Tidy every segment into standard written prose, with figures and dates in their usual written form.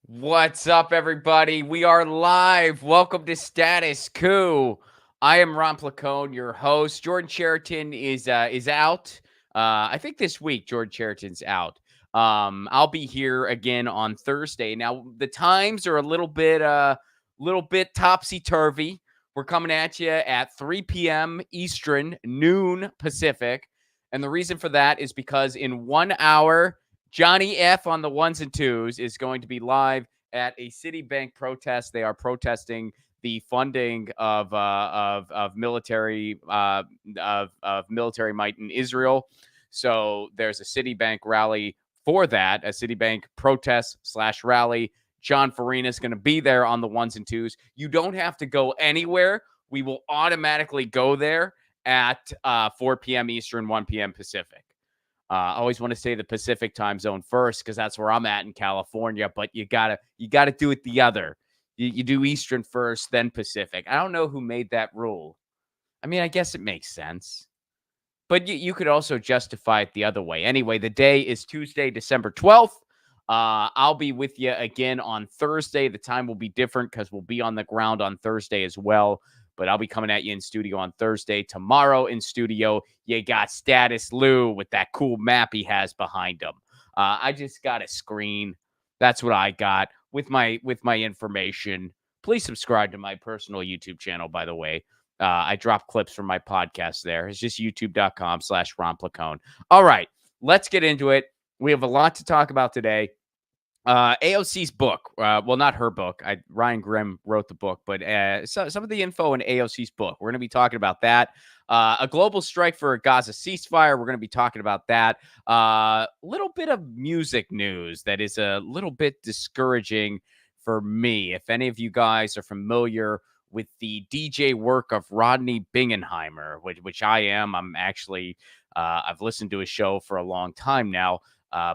What's up, everybody? We are live. Welcome to Status Coup. I am Ron Placone, your host. Jordan Cheriton is out. I think this week Jordan Cheriton's out. I'll be here again on Thursday. Now the times are a little bit topsy turvy. We're coming at you at 3 p.m. Eastern, noon Pacific, and the reason for that is because in 1 hour. Johnny F on the ones and twos is going to be live at a Citibank protest. They are protesting the funding of military of military might in Israel. So there's a Citibank rally for that, a Citibank protest / rally. John Farina is going to be there on the ones and twos. You don't have to go anywhere. We will automatically go there at 4 p.m. Eastern, 1 p.m. Pacific. I always want to say the Pacific time zone first because that's where I'm at in California. But you gotta do it the other. You do Eastern first, then Pacific. I don't know who made that rule. I mean, I guess it makes sense, but you could also justify it the other way. Anyway, the day is Tuesday, December 12th. I'll be with you again on Thursday. The time will be different because we'll be on the ground on Thursday as well. But I'll be coming at you in studio on Thursday. Tomorrow in studio, you got Status Lou with that cool map he has behind him. I just got a screen. That's what I got with my information. Please subscribe to my personal YouTube channel, by the way. I drop clips from my podcast there. It's just youtube.com/Ron Placone. All right, let's get into it. We have a lot to talk about today. AOC's book, well, not her book. Ryan Grimm wrote the book, but some of the info in AOC's book. We're going to be talking about that. A global strike for a Gaza ceasefire. We're going to be talking about that. A little bit of music news that is a little bit discouraging for me. If any of you guys are familiar with the DJ work of Rodney Bingenheimer, which I am. I'm actually, I've listened to his show for a long time now.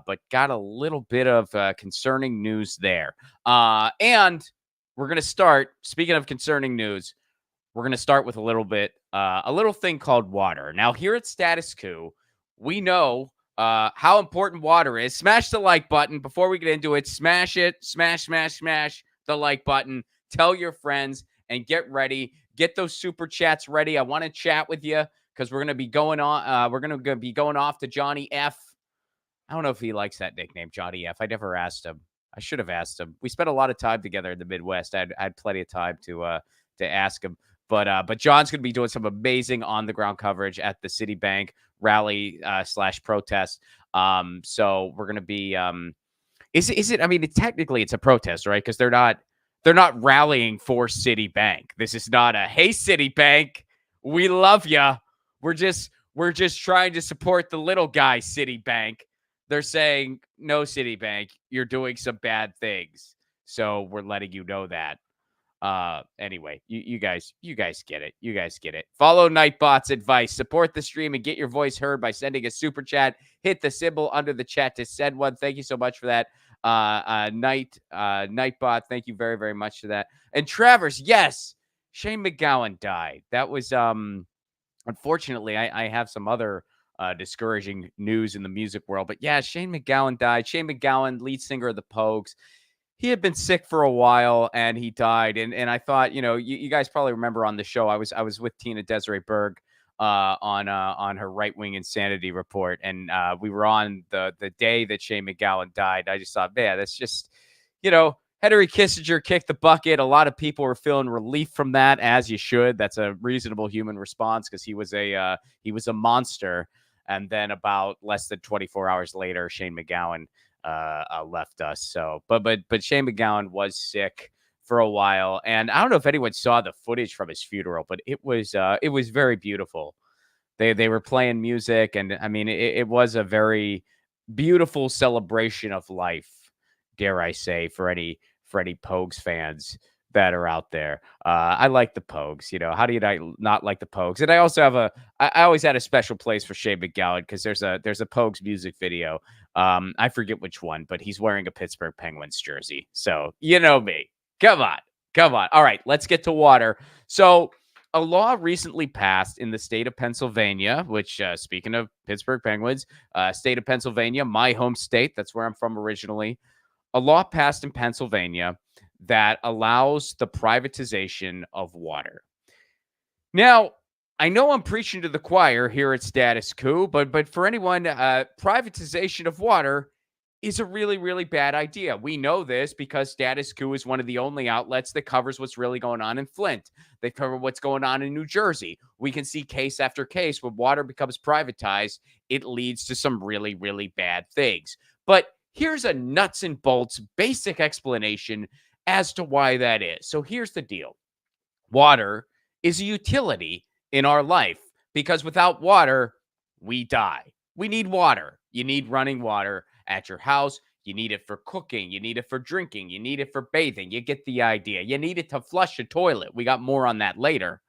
But got a little bit of concerning news there. And we're going to start, speaking of concerning news, we're going to start with a little thing called water. Now, here at Status Coup, we know how important water is. Smash the like button. Before we get into it, smash it. Smash the like button. Tell your friends and get ready. Get those super chats ready. I want to chat with you because we're going to be going on. We're going to be going off to Johnny F. I don't know if he likes that nickname, Johnny F. I never asked him. I should have asked him. We spent a lot of time together in the Midwest. I had plenty of time to ask him. But John's going to be doing some amazing on the ground coverage at the Citibank rally / protest. So we're going to be. Is it? I mean, technically it's a protest, right? Because they're not rallying for Citibank. This is not a hey Citibank, we love ya. We're just trying to support the little guy, Citibank. They're saying, no, Citibank, you're doing some bad things. So we're letting you know that. Anyway, you guys get it. You guys get it. Follow Nightbot's advice. Support the stream and get your voice heard by sending a super chat. Hit the symbol under the chat to send one. Thank you so much for that. Nightbot, thank you very, very much for that. And Travers, yes, Shane McGowan died. That was unfortunately, I have some other discouraging news in the music world. But yeah, Shane McGowan died. Shane McGowan, lead singer of the Pogues. He had been sick for a while and he died. And I thought, you guys probably remember on the show, I was with Tina Desiree Berg on her right wing insanity report. And we were on the day that Shane McGowan died. I just thought, man, that's just, Henry Kissinger kicked the bucket. A lot of people were feeling relief from that, as you should. That's a reasonable human response because he was a monster. And then about less than 24 hours later, Shane McGowan left us. So, but Shane McGowan was sick for a while, and I don't know if anyone saw the footage from his funeral, but it was very beautiful. They were playing music, and I mean, it was a very beautiful celebration of life, dare I say, for any Pogues fans that are out there. I like the Pogues. How do you not like the Pogues? And I also have I always had a special place for Shane McGowan because there's a Pogues music video. I forget which one, but he's wearing a Pittsburgh Penguins jersey. So you know me. Come on. All right, let's get to water. So a law recently passed in the state of Pennsylvania, which speaking of Pittsburgh Penguins, state of Pennsylvania, my home state, that's where I'm from originally. a law passed in Pennsylvania that allows the privatization of water. Now, I know I'm preaching to the choir here at Status Coup, but for anyone, privatization of water is a really, really bad idea. We know this because Status Coup is one of the only outlets that covers what's really going on in Flint. They cover what's going on in New Jersey. We can see case after case when water becomes privatized, it leads to some really, really bad things. But here's a nuts and bolts basic explanation as to why that is. So here's the deal. Water is a utility in our life because without water, we die. We need water. You need running water at your house. You need it for cooking. You need it for drinking. You need it for bathing. You get the idea. You need it to flush a toilet. We got more on that later.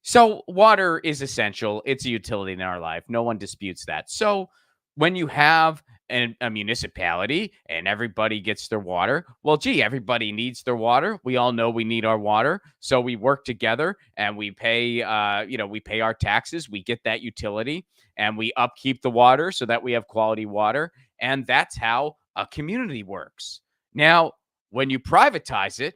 So, water is essential. It's a utility in our life. No one disputes that. So, when you have a municipality and everybody gets their water, well, gee, everybody needs their water. We all know we need our water. So, we work together and we pay, we pay our taxes. We get that utility and we upkeep the water so that we have quality water. And that's how a community works. Now, when you privatize it,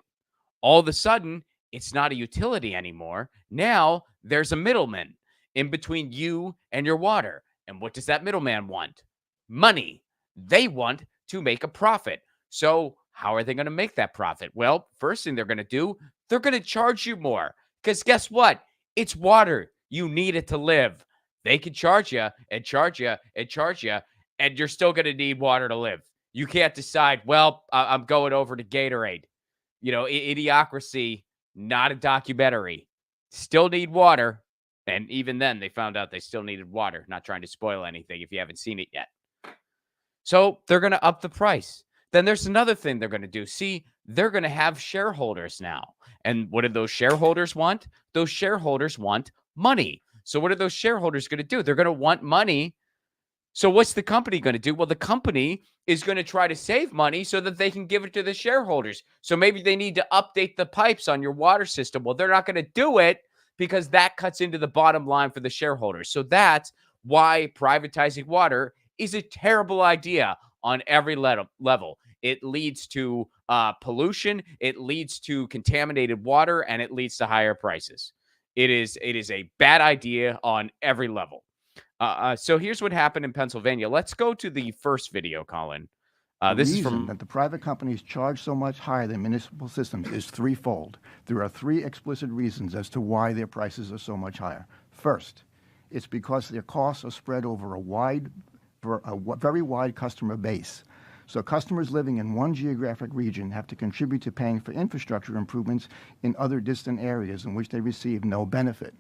all of a sudden, it's not a utility anymore. Now there's a middleman in between you and your water. And what does that middleman want? Money. They want to make a profit. So how are they going to make that profit? Well, first thing they're going to do, they're going to charge you more. Because guess what? It's water. You need it to live. They can charge you and charge you and charge you, and you're still going to need water to live. You can't decide, well, I'm going over to Gatorade. Idiocracy, not a documentary. Still need water. And even then, they found out they still needed water. Not trying to spoil anything if you haven't seen it yet. So they're going to up the price. Then there's another thing they're going to do. See, they're going to have shareholders now. And what do those shareholders want? Those shareholders want money. So what are those shareholders going to do? They're going to want money. So what's the company going to do? Well, the company is going to try to save money so that they can give it to the shareholders. So maybe they need to update the pipes on your water system. Well, they're not going to do it because that cuts into the bottom line for the shareholders. So that's why privatizing water is a terrible idea on every level. It leads to pollution, it leads to contaminated water, and it leads to higher prices. It is a bad idea on every level. So here's what happened in Pennsylvania. Let's go to the first video, Colin. This is from that the private companies charge so much higher than municipal systems is threefold. There are three explicit reasons as to why their prices are so much higher. First, it's because their costs are spread over a very wide customer base. So customers living in one geographic region have to contribute to paying for infrastructure improvements in other distant areas in which they receive no benefit.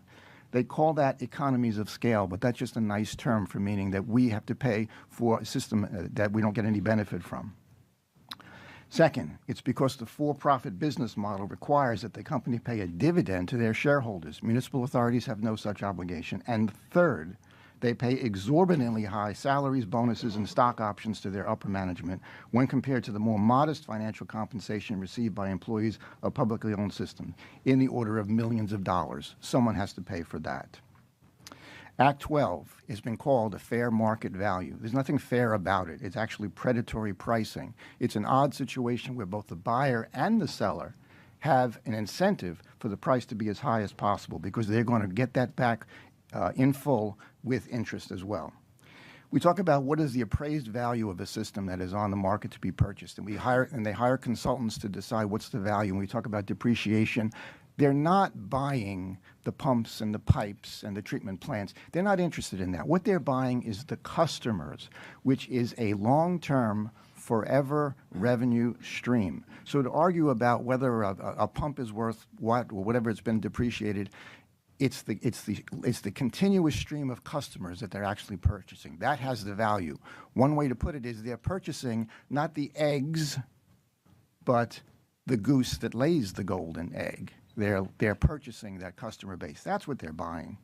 They call that economies of scale, but that's just a nice term for meaning that we have to pay for a system that we don't get any benefit from. Second, it's because the for-profit business model requires that the company pay a dividend to their shareholders. Municipal authorities have no such obligation. And third, they pay exorbitantly high salaries, bonuses, and stock options to their upper management when compared to the more modest financial compensation received by employees of publicly owned systems in the order of millions of dollars. Someone has to pay for that. Act 12 has been called a fair market value. There's nothing fair about it. It's actually predatory pricing. It's an odd situation where both the buyer and the seller have an incentive for the price to be as high as possible because they're going to get that back in full with interest as well. We talk about what is the appraised value of a system that is on the market to be purchased, and they hire consultants to decide what's the value. And we talk about depreciation. They're not buying the pumps and the pipes and the treatment plants. They're not interested in that. What they're buying is the customers, which is a long-term, forever revenue stream. So to argue about whether a pump is worth what or whatever it's been depreciated, it's the continuous stream of customers that they're actually purchasing. That has the value. One way to put it is they're purchasing not the eggs, but the goose that lays the golden egg. They're purchasing that customer base. That's what they're buying.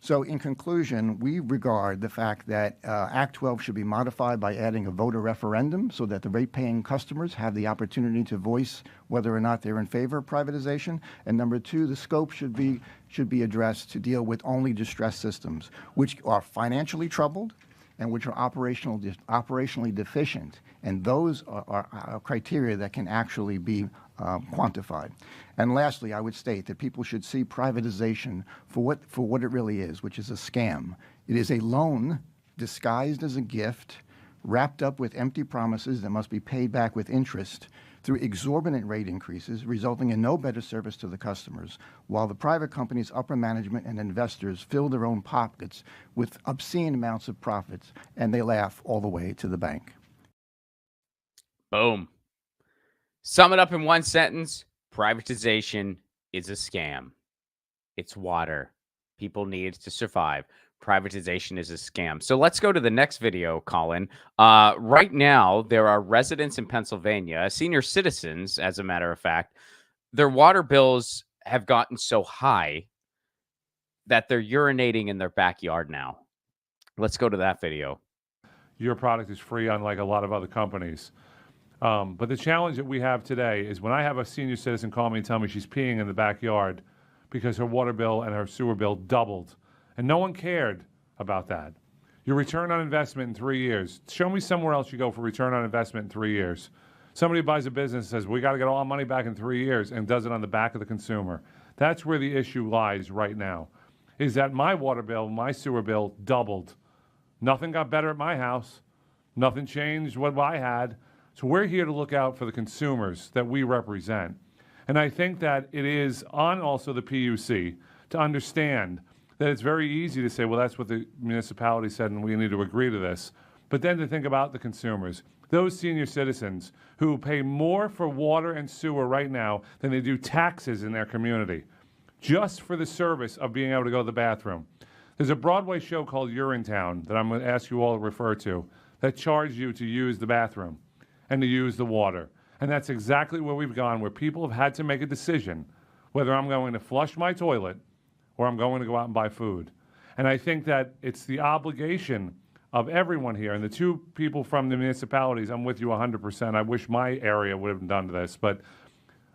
So in conclusion, we regard the fact that Act 12 should be modified by adding a voter referendum so that the rate-paying customers have the opportunity to voice whether or not they're in favor of privatization. And number two, the scope should be addressed to deal with only distressed systems, which are financially troubled and which are operationally deficient. And those are criteria that can actually be quantified. And lastly, I would state that people should see privatization for what it really is, which is a scam. It is a loan disguised as a gift, wrapped up with empty promises that must be paid back with interest through exorbitant rate increases, resulting in no better service to the customers, while the private company's upper management and investors fill their own pockets with obscene amounts of profits, and they laugh all the way to the bank. Boom. Sum it up in one sentence: privatization is a scam. It's water. People need to survive. Privatization is a scam. So let's go to the next video, Colin. Right now, there are residents in Pennsylvania, senior citizens, as a matter of fact, their water bills have gotten so high that they're urinating in their backyard now. Let's go to that video. Your product is free, unlike a lot of other companies. But the challenge that we have today is when I have a senior citizen call me and tell me she's peeing in the backyard because her water bill and her sewer bill doubled, and no one cared about that. Your return on investment in 3 years. Show me somewhere else you go for return on investment in 3 years. Somebody buys a business and says, we got to get all our money back in 3 years, and does it on the back of the consumer. That's where the issue lies right now, is that my water bill, my sewer bill doubled. Nothing got better at my house. Nothing changed what I had. So we're here to look out for the consumers that we represent. And I think that it is on also the PUC to understand that it's very easy to say, well, that's what the municipality said and we need to agree to this. But then to think about the consumers, those senior citizens who pay more for water and sewer right now than they do taxes in their community, just for the service of being able to go to the bathroom. There's a Broadway show called Urinetown that I'm going to ask you all to refer to that charges you to use the bathroom and to use the water. And that's exactly where we've gone, where people have had to make a decision whether I'm going to flush my toilet or I'm going to go out and buy food. And I think that it's the obligation of everyone here, and the two people from the municipalities, I'm with you 100%. I wish my area would have done this, but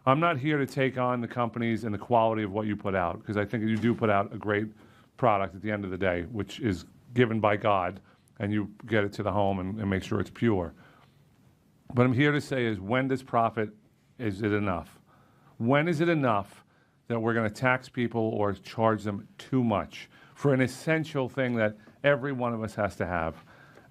I'm not here to take on the companies and the quality of what you put out, because I think you do put out a great product at the end of the day, which is given by God, and you get it to the home and make sure it's pure. What I'm here to say is, when does profit, is it enough? When is it enough that we're going to tax people or charge them too much for an essential thing that every one of us has to have?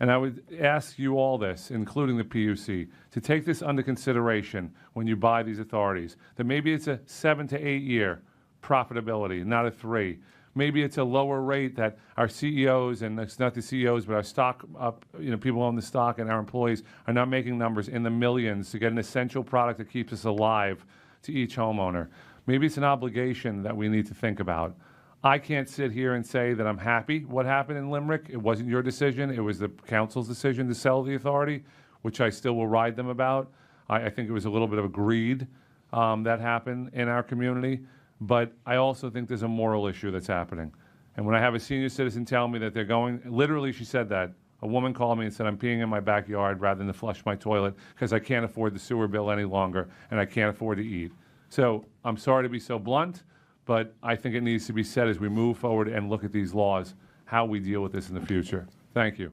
And I would ask you all this, including the PUC, to take this under consideration when you buy these authorities, that maybe it's a 7 to 8 year profitability, not a 3. Maybe it's a lower rate that our CEOs, and it's not the CEOs, but our stock up, people own the stock, and our employees are not making numbers in the millions to get an essential product that keeps us alive to each homeowner. Maybe it's an obligation that we need to think about. I can't sit here and say that I'm happy what happened in Limerick. It wasn't your decision. It was the council's decision to sell the authority, which I still will ride them about. I think it was a little bit of a greed that happened in our community. But I also think there's a moral issue that's happening. And when I have a senior citizen tell me that they're going, literally she said that, a woman called me and said, I'm peeing in my backyard rather than to flush my toilet because I can't afford the sewer bill any longer and I can't afford to eat. So I'm sorry to be so blunt, but I think it needs to be said as we move forward and look at these laws, how we deal with this in the future. Thank you.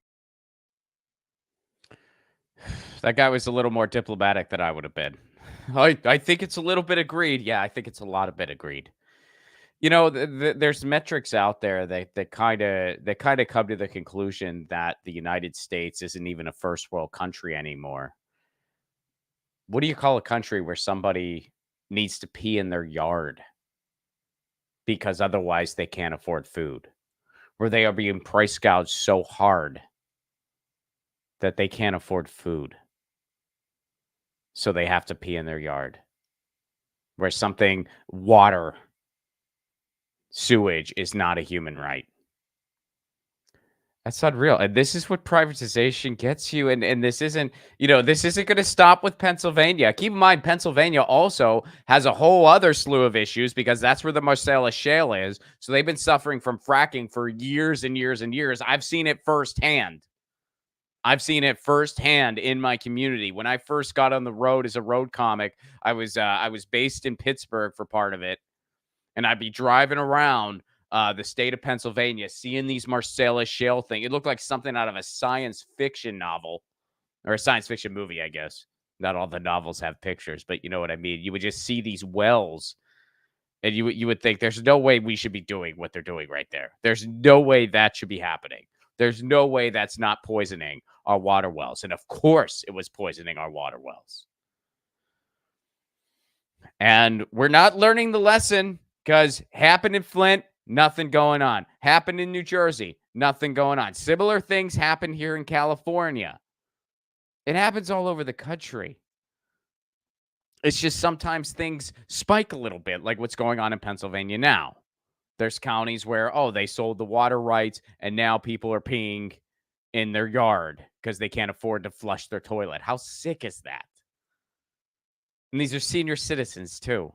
That guy was a little more diplomatic than I would have been. I think it's a little bit agreed. Yeah, I think it's a lot of bit agreed. There's metrics out there that kind of come to the conclusion that the United States isn't even a first world country anymore. What do you call a country where somebody needs to pee in their yard because otherwise they can't afford food, where they are being price gouged so hard that they can't afford food, so they have to pee in their yard, where water, sewage is not a human right? That's unreal. And this is what privatization gets you. And this isn't going to stop with Pennsylvania. Keep in mind, Pennsylvania also has a whole other slew of issues because that's where the Marcellus Shale is. So they've been suffering from fracking for years and years and years. I've seen it firsthand. In my community. When I first got on the road as a road comic, I was based in Pittsburgh for part of it. And I'd be driving around the state of Pennsylvania, seeing these Marcellus Shale thing. It looked like something out of a science fiction novel or a science fiction movie, I guess. Not all the novels have pictures, but you know what I mean. You would just see these wells, and you would think there's no way we should be doing what they're doing right there. There's no way that should be happening. There's no way that's not poisoning our water wells. And of course, it was poisoning our water wells. And we're not learning the lesson because happened in Flint, nothing going on. Happened in New Jersey, nothing going on. Similar things happen here in California. It happens all over the country. It's just sometimes things spike a little bit, like what's going on in Pennsylvania now. There's counties where, they sold the water rights, and now people are peeing in their yard because they can't afford to flush their toilet. How sick is that? And these are senior citizens, too.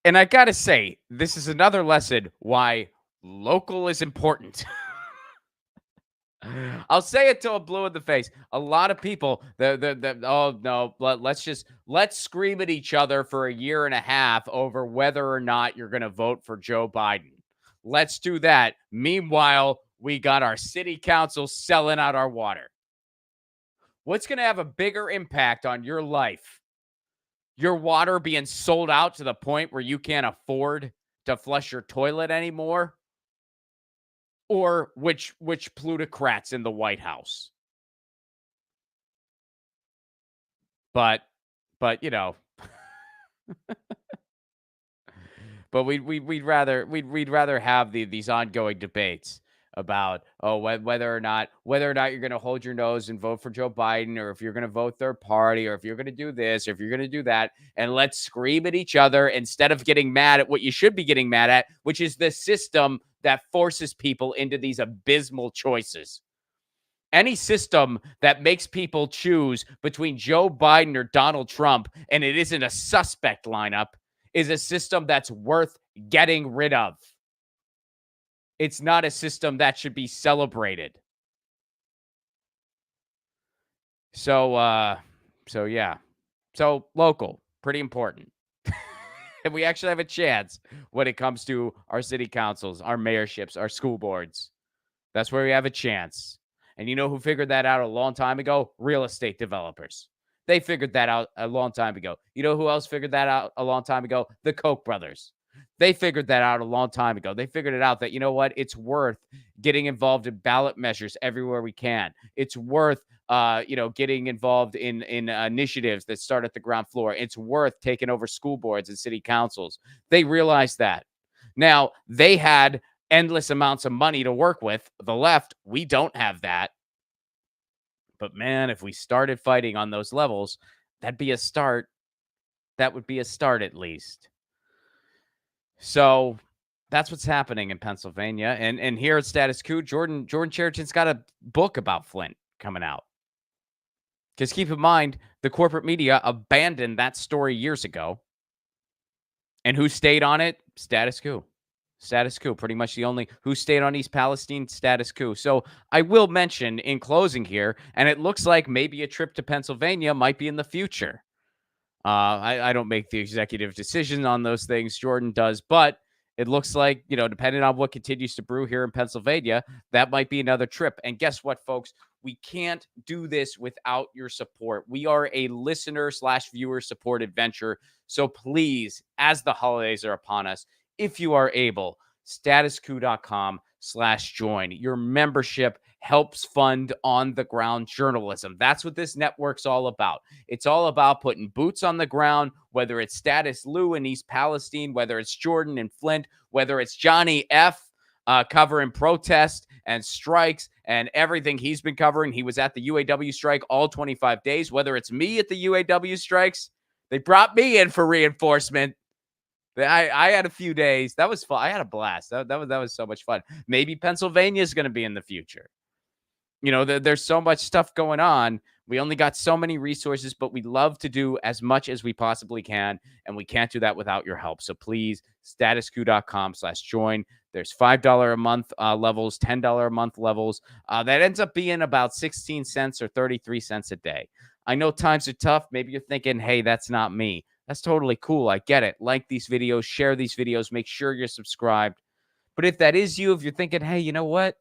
And I got to say, this is another lesson why local is important. I'll say it till I'm blue in the face. A lot of people, let's scream at each other for a year and a half over whether or not you're going to vote for Joe Biden. Let's do that. Meanwhile, we got our city council selling out our water. What's going to have a bigger impact on your life? Your water being sold out to the point where you can't afford to flush your toilet anymore? Or which plutocrats in the White House? But you know, but we'd rather have these ongoing debates about whether or not you're going to hold your nose and vote for Joe Biden, or if you're going to vote third party, or if you're going to do this, or if you're going to do that, and let's scream at each other instead of getting mad at what you should be getting mad at, which is the system that forces people into these abysmal choices. Any system that makes people choose between Joe Biden or Donald Trump, and it isn't a suspect lineup, is a system that's worth getting rid of. It's not a system that should be celebrated. So local, pretty important. And we actually have a chance when it comes to our city councils, our mayorships, our school boards. That's where we have a chance. And you know who figured that out a long time ago? Real estate developers. They figured that out a long time ago. You know who else figured that out a long time ago? The Koch brothers. They figured that out a long time ago. They figured it out that, you know what? It's worth getting involved in ballot measures everywhere we can. It's worth, getting involved in initiatives that start at the ground floor. It's worth taking over school boards and city councils. They realized that. Now, they had endless amounts of money to work with. The left, we don't have that. But man, if we started fighting on those levels, that'd be a start. That would be a start at least. So that's what's happening in Pennsylvania. And here at Status Coup, Jordan Cheriton's got a book about Flint coming out. Because keep in mind, the corporate media abandoned that story years ago. And who stayed on it? Status Coup. Status Coup, pretty much the only who stayed on East Palestine, Status Coup. So I will mention in closing here, and it looks like maybe a trip to Pennsylvania might be in the future. I don't make the executive decision on those things. Jordan does, but it looks like, depending on what continues to brew here in Pennsylvania, that might be another trip. And guess what, folks? We can't do this without your support. We are a listener/viewer supported venture. So please, as the holidays are upon us, if you are able, statuscoup.com/join. Your membership helps fund on-the-ground journalism. That's what this network's all about. It's all about putting boots on the ground, whether it's Status Lou in East Palestine, whether it's Jordan in Flint, whether it's Johnny F. Covering protest and strikes and everything he's been covering. He was at the UAW strike all 25 days. Whether it's me at the UAW strikes, they brought me in for reinforcement. I had a few days. That was fun. I had a blast. That was so much fun. Maybe Pennsylvania is going to be in the future. There's so much stuff going on. We only got so many resources, but we love to do as much as we possibly can, and we can't do that without your help. So please, statuscoup.com/join. There's $5 a month levels, $10 a month levels. That ends up being about 16 cents or 33 cents a day. I know times are tough. Maybe you're thinking, hey, that's not me. That's totally cool. I get it. Like these videos, share these videos, make sure you're subscribed. But if that is you, if you're thinking, hey, you know what?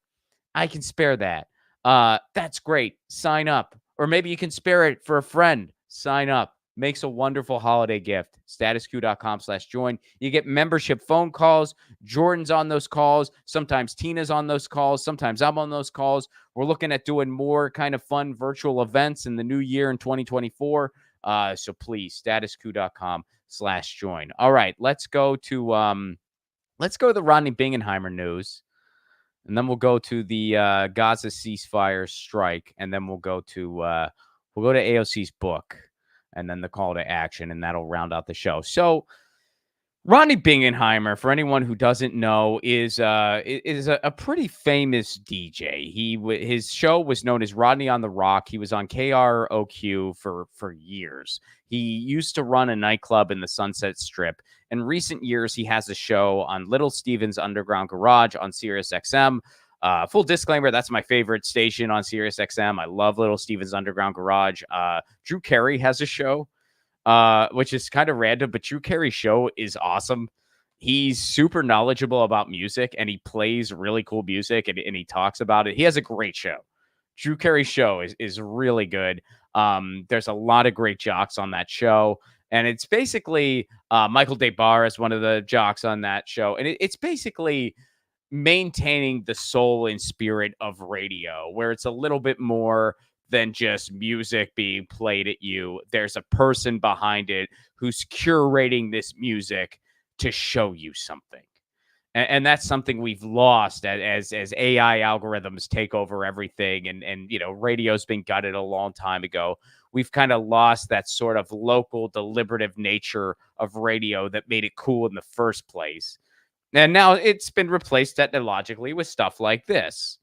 I can spare that. That's great. Sign up. Or maybe you can spare it for a friend. Sign up. Makes a wonderful holiday gift. StatusCoup.com/join. You get membership phone calls. Jordan's on those calls. Sometimes Tina's on those calls. Sometimes I'm on those calls. We're looking at doing more kind of fun virtual events in the new year in 2024. So please, StatusCoup.com/join. All right, let's go to the Rodney Bingenheimer news. And then we'll go to the Gaza ceasefire strike, and then we'll go to AOC's book, and then the call to action, and that'll round out the show. So, Rodney Bingenheimer, for anyone who doesn't know, is a pretty famous DJ. His show was known as Rodney on the Rock. He was on KROQ for years. He used to run a nightclub in the Sunset Strip. In recent years, he has a show on Little Steven's Underground Garage on SiriusXM. Full disclaimer, that's my favorite station on SiriusXM. I love Little Steven's Underground Garage. Drew Carey has a show, which is kind of random, but Drew Carey's show is awesome. He's super knowledgeable about music, and he plays really cool music, and he talks about it. He has a great show. Drew Carey's show is really good. There's a lot of great jocks on that show. And it's basically Michael DeBar is one of the jocks on that show. And it's basically maintaining the soul and spirit of radio, where it's a little bit more than just music being played at you. There's a person behind it who's curating this music to show you something. And that's something we've lost as AI algorithms take over everything. And radio's been gutted a long time ago. We've kind of lost that sort of local, deliberative nature of radio that made it cool in the first place. And now it's been replaced technologically with stuff like this.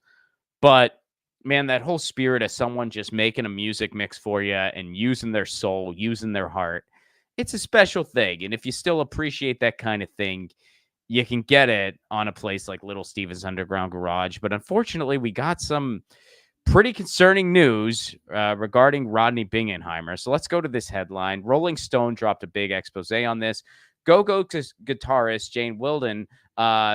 But, man, that whole spirit of someone just making a music mix for you and using their soul, using their heart, it's a special thing. And if you still appreciate that kind of thing, you can get it on a place like Little Steven's Underground Garage. But unfortunately, we got some pretty concerning news regarding Rodney Bingenheimer. So let's go to this headline. Rolling Stone dropped a big expose on this. Go-Go guitarist Jane Wilden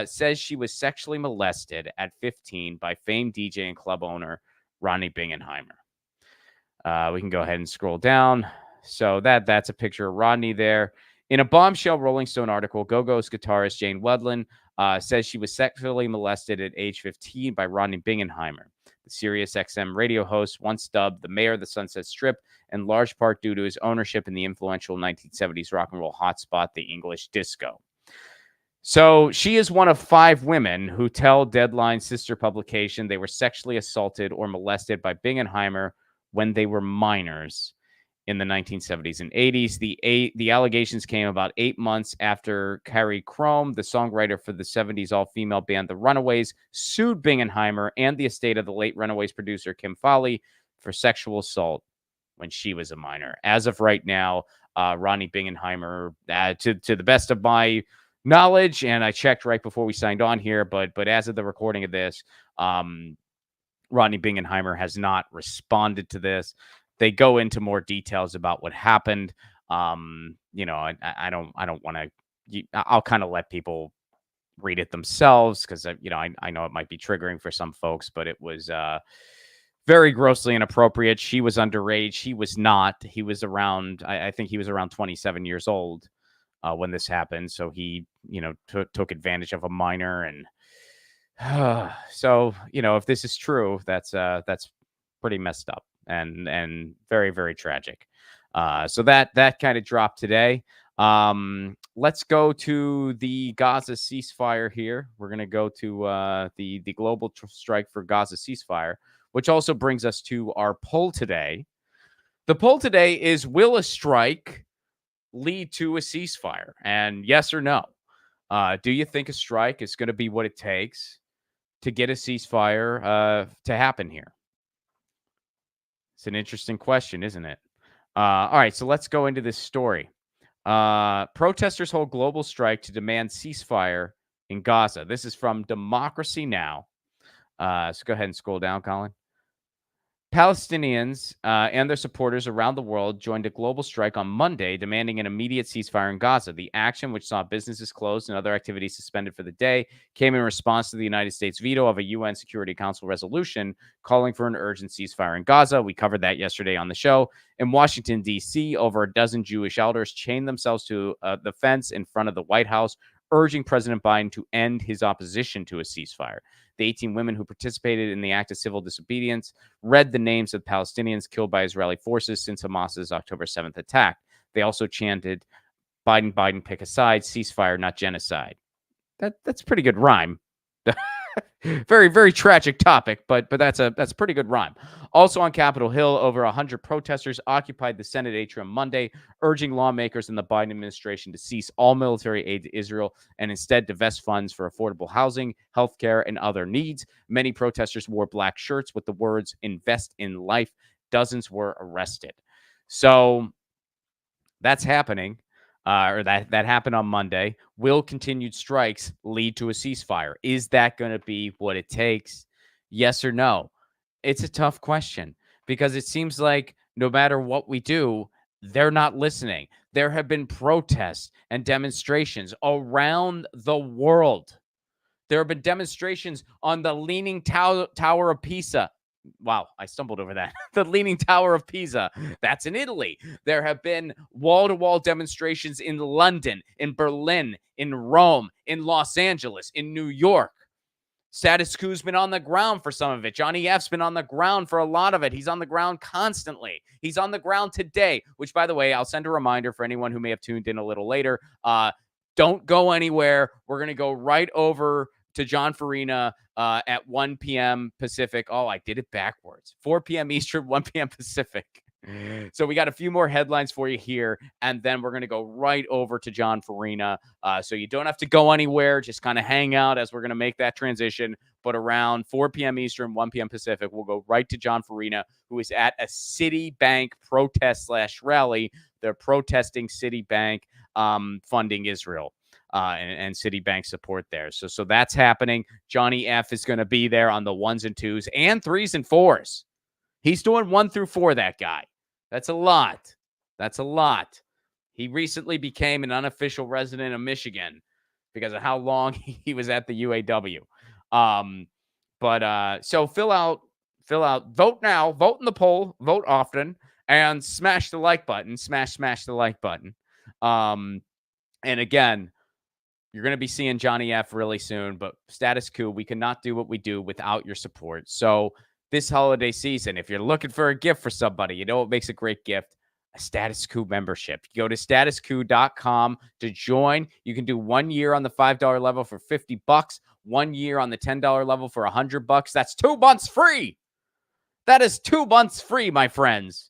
says she was sexually molested at 15 by famed DJ and club owner Rodney Bingenheimer. We can go ahead and scroll down. So that's a picture of Rodney there. In a bombshell Rolling Stone article, Go-Go's guitarist Jane Wilden says she was sexually molested at age 15 by Rodney Bingenheimer, the SiriusXM radio host, once dubbed the mayor of the Sunset Strip, in large part due to his ownership in the influential 1970s rock and roll hotspot, the English disco. So she is one of 5 women who tell Deadline's sister publication they were sexually assaulted or molested by Bingenheimer when they were minors in the 1970s and 80s. The allegations came about 8 months after Carrie Crome, the songwriter for the 70s all-female band The Runaways, sued Bingenheimer and the estate of the late Runaways producer Kim Fowley for sexual assault when she was a minor. As of right now, Rodney Bingenheimer, to the best of my knowledge, and I checked right before we signed on here, but as of the recording of this, Rodney Bingenheimer has not responded to this. They go into more details about what happened. I don't want to. I'll kind of let people read it themselves because I know it might be triggering for some folks, but it was very grossly inappropriate. She was underage. He was not. He was around. I think he was around 27 years old when this happened. So he, took advantage of a minor, and so if this is true, that's pretty messed up. And very, very tragic. So that kind of dropped today. Let's go to the Gaza ceasefire here. We're going to go to the global strike for Gaza ceasefire, which also brings us to our poll today. The poll today is, will a strike lead to a ceasefire? And yes or no? Do you think a strike is going to be what it takes to get a ceasefire to happen here? It's an interesting question, isn't it? All right, so let's go into this story. Protesters hold global strike to demand ceasefire in Gaza. This is from Democracy Now! So go ahead and scroll down, Colin. Palestinians and their supporters around the world joined a global strike on Monday, demanding an immediate ceasefire in Gaza. The action, which saw businesses closed and other activities suspended for the day, came in response to the United States veto of a UN Security Council resolution calling for an urgent ceasefire in Gaza. We covered that yesterday on the show. In Washington, D.C., over a dozen Jewish elders chained themselves to the fence in front of the White House, urging President Biden to end his opposition to a ceasefire. The 18 women who participated in the act of civil disobedience read the names of Palestinians killed by Israeli forces since Hamas's October 7th attack. They also chanted, Biden, Biden, pick a side, ceasefire, not genocide. That's a pretty good rhyme. Very, very tragic topic, but that's a pretty good rhyme. Also on Capitol Hill, over 100 protesters occupied the Senate atrium Monday, urging lawmakers in the Biden administration to cease all military aid to Israel and instead divest funds for affordable housing, healthcare, and other needs. Many protesters wore black shirts with the words "Invest in Life." Dozens were arrested. So that's happening. Or that happened on Monday. Will continued strikes lead to a ceasefire? Is that going to be what it takes? Yes or no? It's a tough question because it seems like no matter what we do, they're not listening. There have been protests and demonstrations around the world. There have been demonstrations on the Leaning Tower of Pisa. Wow, I stumbled over that. The Leaning Tower of Pisa. That's in Italy. There have been wall-to-wall demonstrations in London, in Berlin, in Rome, in Los Angeles, in New York. Status Coup's been on the ground for some of it. Johnny F's been on the ground for a lot of it. He's on the ground constantly. He's on the ground today, which, by the way, I'll send a reminder for anyone who may have tuned in a little later. Don't go anywhere. We're going to go right over to John Farina at 1 p.m. Pacific. Oh, I did it backwards. 4 p.m. Eastern, 1 p.m. Pacific. So we got a few more headlines for you here, and then we're going to go right over to John Farina. So you don't have to go anywhere. Just kind of hang out as we're going to make that transition. But around 4 p.m. Eastern, 1 p.m. Pacific, we'll go right to John Farina, who is at a Citibank protest/rally. They're protesting Citibank funding Israel. And Citibank support there. So that's happening. Johnny F is going to be there on the 1s and 2s and 3s and 4s. He's doing 1 through 4, that guy. That's a lot. That's a lot. He recently became an unofficial resident of Michigan because of how long he was at the UAW. So fill out, vote now, vote in the poll, vote often, and smash the like button. Smash the like button. And again, you're going to be seeing Johnny F really soon, but Status Coup, we cannot do what we do without your support. So this holiday season, if you're looking for a gift for somebody, you know what makes a great gift? A Status Coup membership. You go to statuscoup.com to join. You can do 1 year on the $5 level for $50, 1 year on the $10 level for $100. That's 2 months free. That is 2 months free, my friends.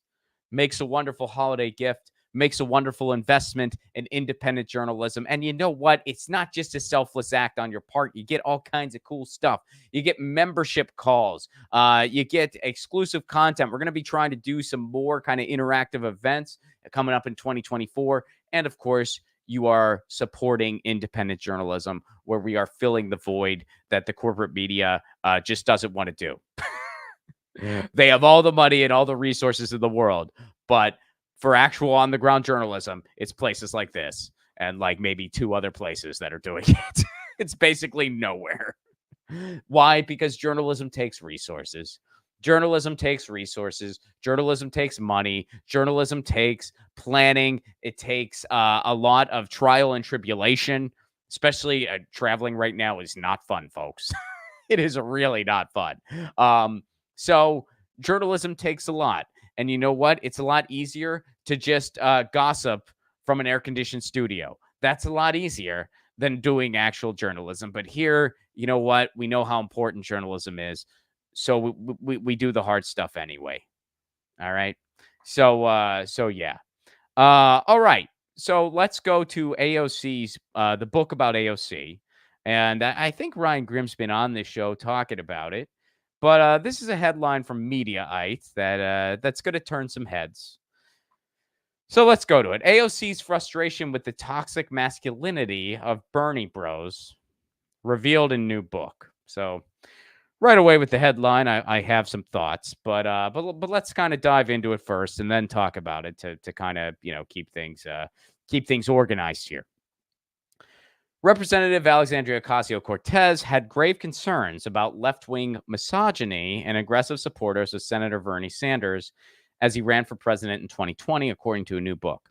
Makes a wonderful holiday gift. Makes a wonderful investment in independent journalism. And you know what? It's not just a selfless act on your part. You get all kinds of cool stuff. You get membership calls. You get exclusive content. We're going to be trying to do some more kind of interactive events coming up in 2024. And of course, you are supporting independent journalism, where we are filling the void that the corporate media just doesn't want to do. They have all the money and all the resources in the world, but for actual on-the-ground journalism, it's places like this and like maybe 2 other places that are doing it. It's basically nowhere. Why? Because journalism takes resources. Journalism takes resources. Journalism takes money. Journalism takes planning. It takes a lot of trial and tribulation, especially traveling right now is not fun, folks. It is really not fun. So journalism takes a lot. And you know what? It's a lot easier to just gossip from an air-conditioned studio. That's a lot easier than doing actual journalism. But here, you know what? We know how important journalism is. So we do the hard stuff anyway. All right. So yeah. All right. So let's go to AOC's, the book about AOC. And I think Ryan Grimm's been on this show talking about it. But this is a headline from Mediaite that's going to turn some heads. So let's go to it. AOC's frustration with the toxic masculinity of Bernie bros revealed in new book. So right away with the headline, I have some thoughts, but let's kind of dive into it first and then talk about it to kind of keep things organized here. Representative Alexandria Ocasio-Cortez had grave concerns about left-wing misogyny and aggressive supporters of Senator Bernie Sanders as he ran for president in 2020, according to a new book.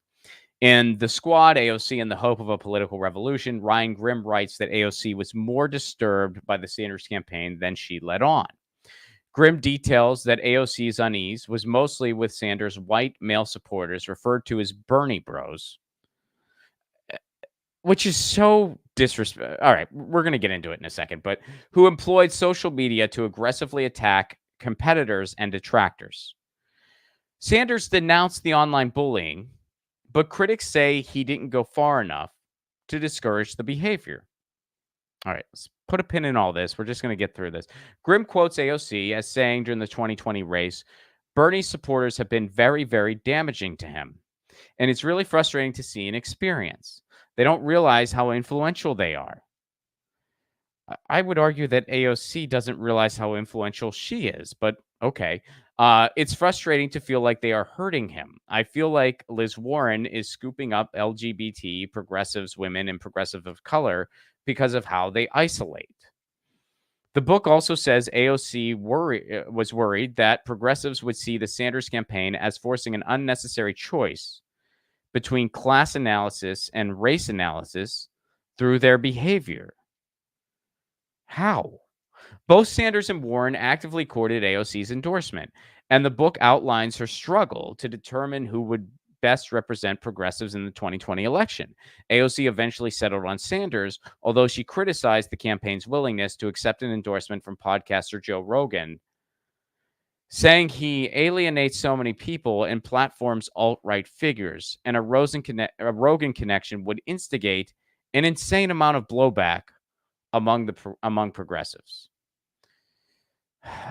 In The Squad, AOC and the Hope of a Political Revolution, Ryan Grimm writes that AOC was more disturbed by the Sanders campaign than she let on. Grimm details that AOC's unease was mostly with Sanders' white male supporters, referred to as Bernie bros, which is so disrespectful. All right, we're going to get into it in a second, but who employed social media to aggressively attack competitors and detractors. Sanders denounced the online bullying, but critics say he didn't go far enough to discourage the behavior. All right, let's put a pin in all this. We're just going to get through this. Grimm quotes AOC as saying during the 2020 race, Bernie's supporters have been very, very damaging to him. And it's really frustrating to see and experience. They don't realize how influential they are. I would argue that AOC doesn't realize how influential she is, but okay. It's frustrating to feel like they are hurting him. I feel like Liz Warren is scooping up LGBT, progressives, women, and progressive of color because of how they isolate. The book also says AOC was worried that progressives would see the Sanders campaign as forcing an unnecessary choice between class analysis and race analysis through their behavior. How? Both Sanders and Warren actively courted AOC's endorsement, and the book outlines her struggle to determine who would best represent progressives in the 2020 election. AOC eventually settled on Sanders, although she criticized the campaign's willingness to accept an endorsement from podcaster Joe Rogan, saying he alienates so many people and platforms alt-right figures, and a Rogan connection would instigate an insane amount of blowback among progressives.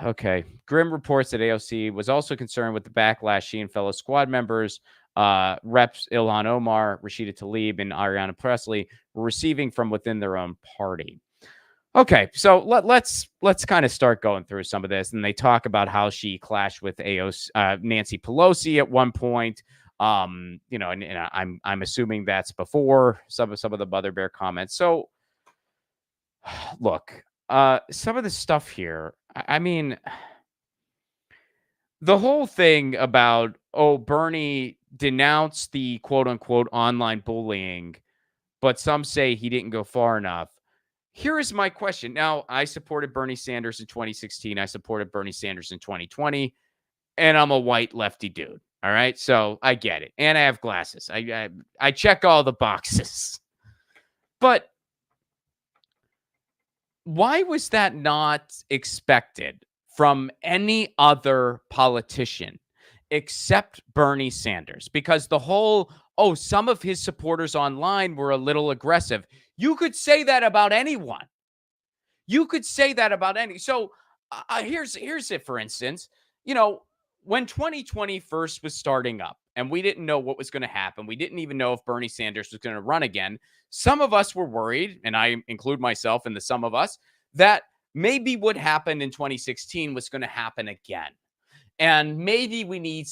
Okay. Grimm reports that AOC was also concerned with the backlash she and fellow squad members, Reps Ilhan Omar, Rashida Tlaib, and Ariana Presley were receiving from within their own party. Okay, so let's kind of start going through some of this, and they talk about how she clashed with Nancy Pelosi at one point. And I'm assuming that's before some of the Mother Bear comments. So, look, some of the stuff here. I mean, the whole thing about Bernie denounced the quote unquote online bullying, but some say he didn't go far enough. Here is my question. Now, I supported Bernie Sanders in 2016. I supported Bernie Sanders in 2020, and I'm a white lefty dude. All right, so I get it, and I have glasses. I check all the boxes, but why was that not expected from any other politician except Bernie Sanders? Because the whole, some of his supporters online were a little aggressive. You could say that about anyone. You could say that about any. So here's it, for instance. When 2020 first was starting up and we didn't know what was going to happen, we didn't even know if Bernie Sanders was going to run again. Some of us were worried, and I include myself in the some of us, that maybe what happened in 2016 was going to happen again. And maybe we need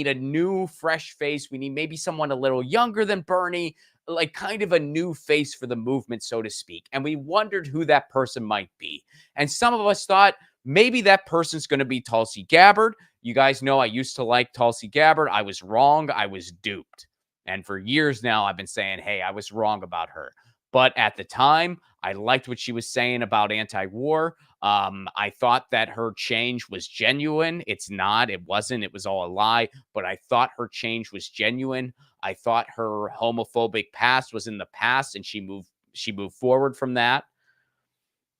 a new, fresh face. We need maybe someone a little younger than Bernie, like kind of a new face for the movement, so to speak. And we wondered who that person might be. And some of us thought maybe that person's going to be Tulsi Gabbard. You guys know I used to like Tulsi Gabbard. I was wrong. I was duped. And for years now, I've been saying, hey, I was wrong about her. But at the time, I liked what she was saying about anti-war. I thought that her change was genuine. It's not. It wasn't. It was all a lie. But I thought her change was genuine. I thought her homophobic past was in the past, and she moved forward from that.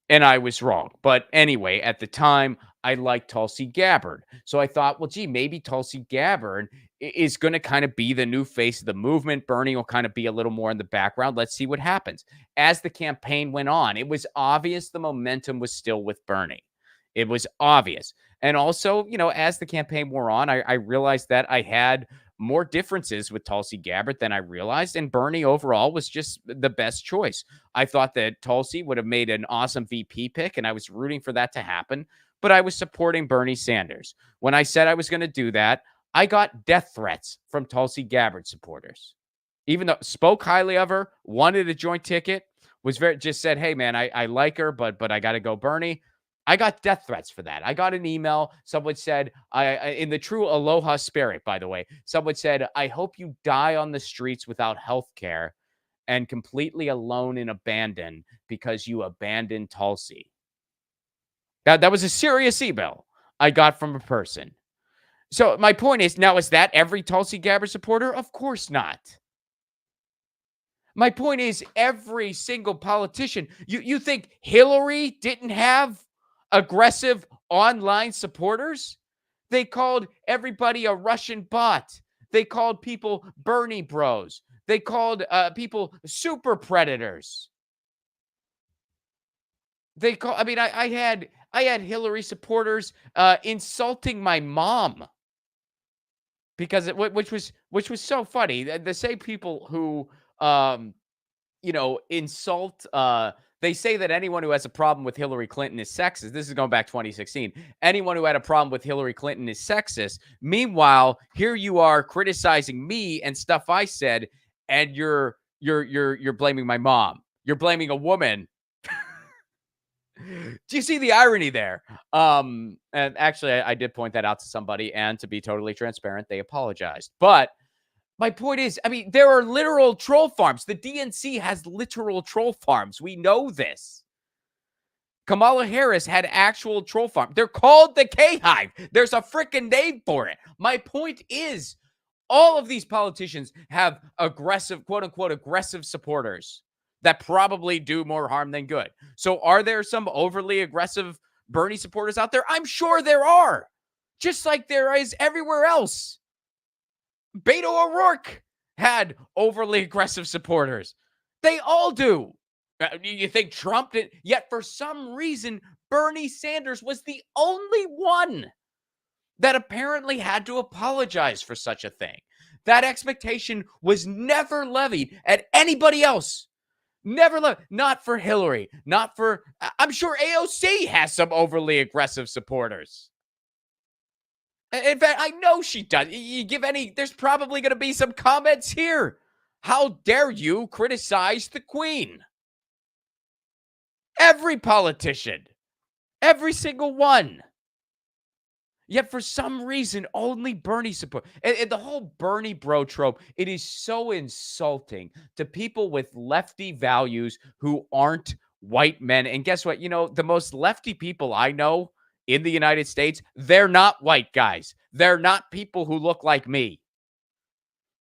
And I was wrong. But anyway, at the time, I liked Tulsi Gabbard. So I thought, well, gee, maybe Tulsi Gabbard is going to kind of be the new face of the movement. Bernie will kind of be a little more in the background. Let's see what happens. As the campaign went on, it was obvious the momentum was still with Bernie. It was obvious. And also, as the campaign wore on, I realized that I had more differences with Tulsi Gabbard than I realized, and Bernie overall was just the best choice. I thought that Tulsi would have made an awesome VP pick, and I was rooting for that to happen, but I was supporting Bernie Sanders. When I said I was going to do that, I got death threats from Tulsi Gabbard supporters. Even though spoke highly of her, wanted a joint ticket, just said, hey, man, I like her, but I got to go Bernie. I got death threats for that. I got an email. Someone said, in the true aloha spirit, by the way, someone said, I hope you die on the streets without health care and completely alone and abandoned because you abandoned Tulsi. That was a serious email I got from a person. So my point is, now, is that every Tulsi Gabbard supporter? Of course not. My point is, every single politician, you think Hillary didn't have aggressive online supporters? They called everybody a Russian bot. They called people Bernie bros. They called people super predators. I had Hillary supporters insulting my mom because which was so funny. The same people who insult. They say that anyone who has a problem with Hillary Clinton is sexist. This is going back 2016. Anyone who had a problem with Hillary Clinton is sexist. Meanwhile, here you are criticizing me and stuff I said, and you're blaming my mom. You're blaming a woman. Do you see the irony there? And actually, I did point that out to somebody, and to be totally transparent, they apologized. But my point is, there are literal troll farms. The DNC has literal troll farms. We know this. Kamala Harris had actual troll farms. They're called the K-Hive. There's a freaking name for it. My point is, all of these politicians have aggressive, quote-unquote, aggressive supporters that probably do more harm than good. So are there some overly aggressive Bernie supporters out there? I'm sure there are. Just like there is everywhere else. Beto O'Rourke had overly aggressive supporters. They all do. You think Trump did? Yet for some reason, Bernie Sanders was the only one that apparently had to apologize for such a thing. That expectation was never levied at anybody else. Never not for Hillary, not for, I'm sure AOC has some overly aggressive supporters. In fact, I know she does. There's probably going to be some comments here. How dare you criticize the Queen? Every politician, every single one. Yet for some reason, only Bernie support. And the whole Bernie bro trope, it is so insulting to people with lefty values who aren't white men. And guess what? The most lefty people I know in the United States, they're not white guys. They're not people who look like me.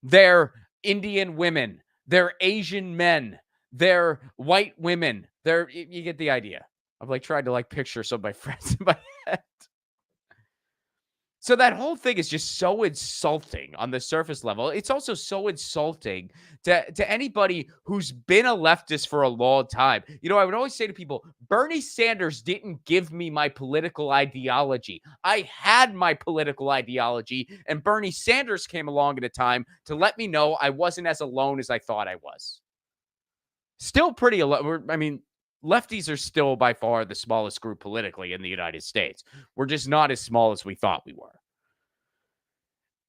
They're Indian women. They're Asian men. They're white women. You get the idea. I've tried to picture some of my friends in my head. So that whole thing is just so insulting on the surface level. It's also so insulting to anybody who's been a leftist for a long time. I would always say to people, Bernie Sanders didn't give me my political ideology. I had my political ideology, and Bernie Sanders came along at a time to let me know I wasn't as alone as I thought I was. Still pretty alone. Lefties are still by far the smallest group politically in the United States. We're just not as small as we thought we were.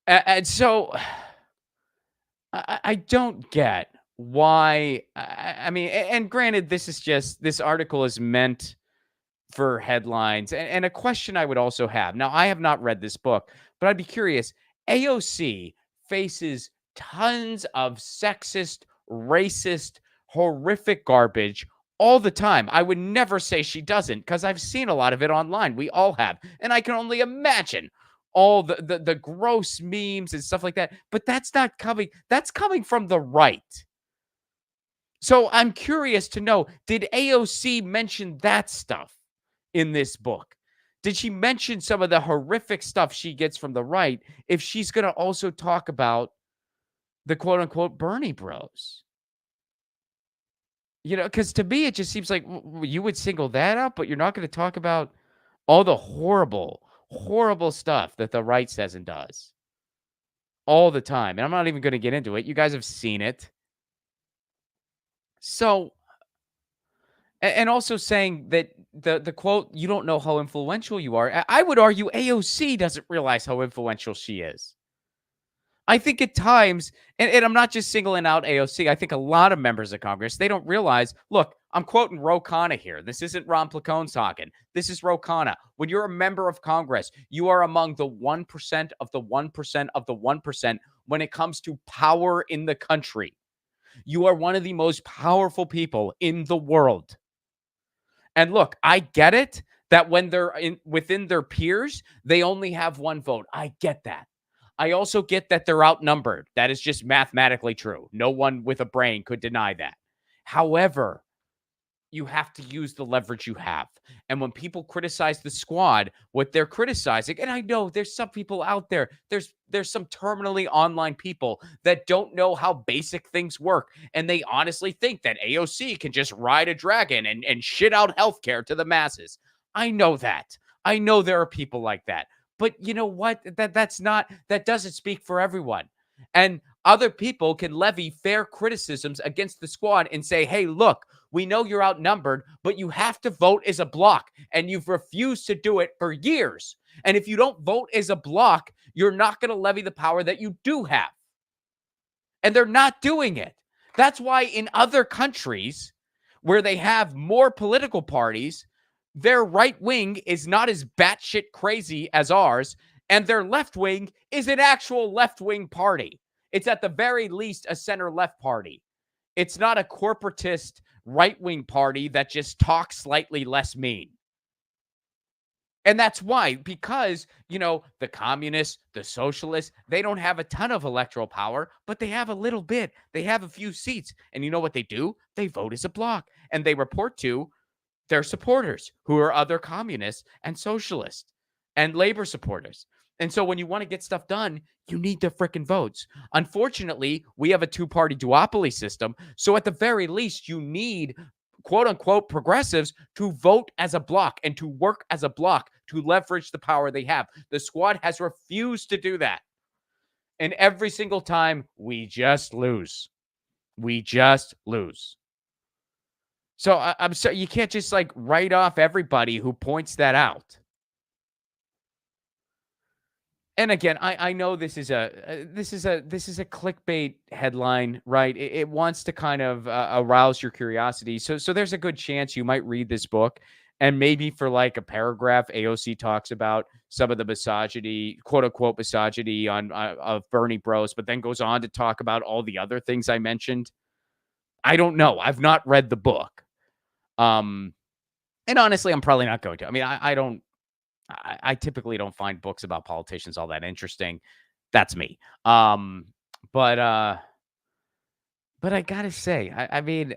And so I don't get why. And granted, this article is meant for headlines. And a question I would also have. Now, I have not read this book, but I'd be curious. AOC faces tons of sexist, racist, horrific garbage all the time. I would never say she doesn't, because I've seen a lot of it online. We all have. And I can only imagine all the gross memes and stuff like that. But that's coming from the right. So I'm curious to know, did AOC mention that stuff in this book? Did she mention some of the horrific stuff she gets from the right if she's going to also talk about the quote-unquote Bernie bros? Because to me, it just seems like you would single that out, but you're not going to talk about all the horrible, horrible stuff that the right says and does. all the time. And I'm not even going to get into it. You guys have seen it. So, and also saying that the quote, you don't know how influential you are. I would argue AOC doesn't realize how influential she is. I think at times, and I'm not just singling out AOC, I think a lot of members of Congress, they don't realize, look, I'm quoting Ro Khanna here. This isn't Ron Placone talking. This is Ro Khanna. When you're a member of Congress, you are among the 1% of the 1% of the 1% when it comes to power in the country. You are one of the most powerful people in the world. And look, I get it that when they're within their peers, they only have one vote. I get that. I also get that they're outnumbered. That is just mathematically true. No one with a brain could deny that. However, you have to use the leverage you have. And when people criticize the squad, what they're criticizing, and I know there's some people out there, there's some terminally online people that don't know how basic things work. And they honestly think that AOC can just ride a dragon and shit out healthcare to the masses. I know that. I know there are people like that. But you know what? That doesn't speak for everyone. And other people can levy fair criticisms against the squad and say, hey, look, we know you're outnumbered, but you have to vote as a block. And you've refused to do it for years. And if you don't vote as a block, you're not going to levy the power that you do have. And they're not doing it. That's why in other countries where they have more political parties, their right wing is not as batshit crazy as ours, and their left wing is an actual left wing party. It's at the very least a center left party. It's not a corporatist right wing party that just talks slightly less mean. And that's why, because, the communists, the socialists, they don't have a ton of electoral power, but they have a little bit. They have a few seats. And you know what they do? They vote as a bloc, and they report to their supporters, who are other communists and socialists and labor supporters. And so when you want to get stuff done, you need the freaking votes. Unfortunately, we have a two-party duopoly system. So at the very least, you need quote unquote progressives to vote as a bloc and to work as a bloc to leverage the power they have. The squad has refused to do that. And every single time, we just lose. We just lose. So I'm sorry, you can't just write off everybody who points that out. And again, I know this is a clickbait headline, right? It wants to kind of arouse your curiosity. So there's a good chance you might read this book, and maybe for a paragraph, AOC talks about some of the misogyny, quote unquote misogyny of Bernie Bros, but then goes on to talk about all the other things I mentioned. I don't know. I've not read the book. And honestly, I'm probably not going to. I mean, I typically don't find books about politicians all that interesting. That's me. But I gotta say, I mean,